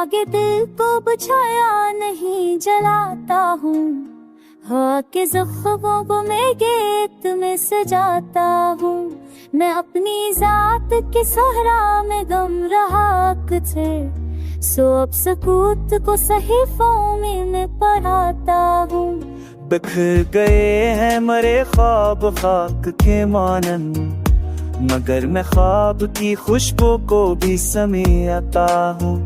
आगे दिल को बुझाया नहीं जलाता हूँ, हवा के ज़ख्मों को मैं गीत में सजाता हूँ। मैं अपनी जात के सहरा में गम रहा थे, सो अब सकूत को सहीफों में मैं पढ़ाता हूँ। बिखर गए हैं मरे ख्वाब खाक के मानन, मगर मैं ख्वाब की खुशबू को भी समेटता हूँ।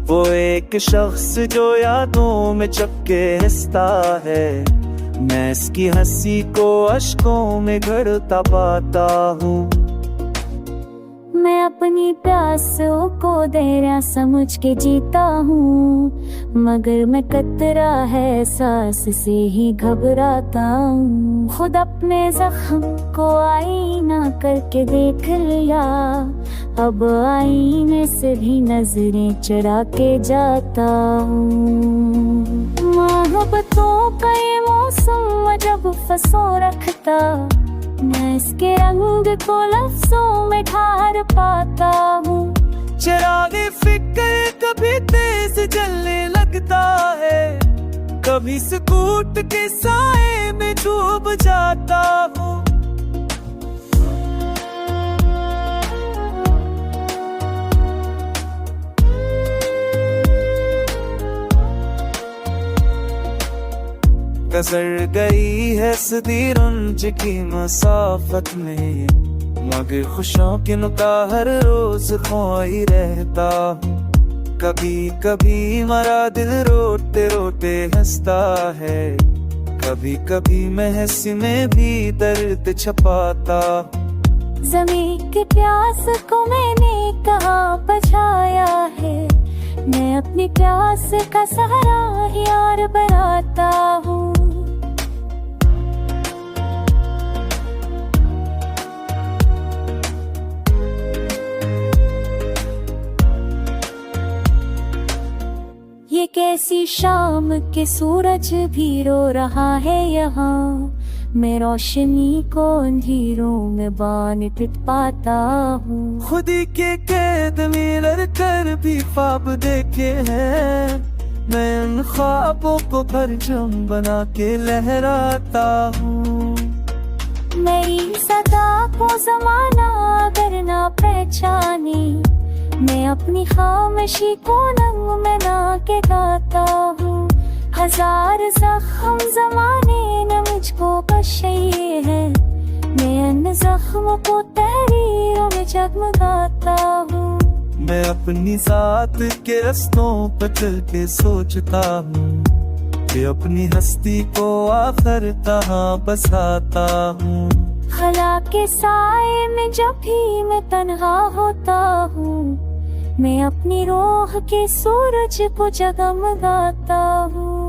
वो एक शख्स जो यादों में चपके हंसता है, मैं इसकी हंसी को अश्कों में गढ़ता पाता हूँ। मैं अपनी प्यासों को दरिया समझ के जीता हूँ, मगर मैं कतरा है सांस से ही घबराता हूँ। खुद अपने जख्म को आईना करके देख लिया, अब आईने से भी नजरें चुरा के जाता हूँ। मोहब्बतों का ये मौसम जब फंसो रखता, मैं इसके रंग को लफ्जों में ढार पाता हूँ। चिरागे फिक्र कभी तेज जलने लगता है, कभी सुकूत के साए में डूब जाता हूँ। गुजर गई है सदी रंज की मसाफत में, मगर खुशियों के नुका हर रोज खोई रहता हूँ। कभी कभी मरा दिल रोते रोते हंसता है, कभी कभी मैं हंसी में भी दर्द छपाता हूँ। ज़मीं की प्यास को मैंने कहाँ बचाया है, मैं अपनी प्यास का सहारा यार बनाता हूँ। ये कैसी शाम के सूरज भी रो रहा है यहाँ, मैं रोशनी को अंधेरों में बांट पाता हूँ। खुदी के कैद में लड़ कर भी ख्वाब देखे हैं, मैं उन ख्वाबों को परचम बना के लहराता हूँ। मेरी सदा को जमाना अगर ना पहचाने, मैं अपनी खामोशी को नंग में ना के गाता हूँ। हजार जख्म जमाने न मुझको बख्शे हैं, मैं इन जख्मों को तहरीरों में जगमगाता हूँ। मैं अपनी जात के रस्तों पर चल के सोचता हूँ कि अपनी हस्ती को आखिर कहाँ बसाता हूँ। खला के साए में जब भी मैं तन्हा होता हूँ, मैं अपनी रूह के सूरज को जगमगाता हूँ।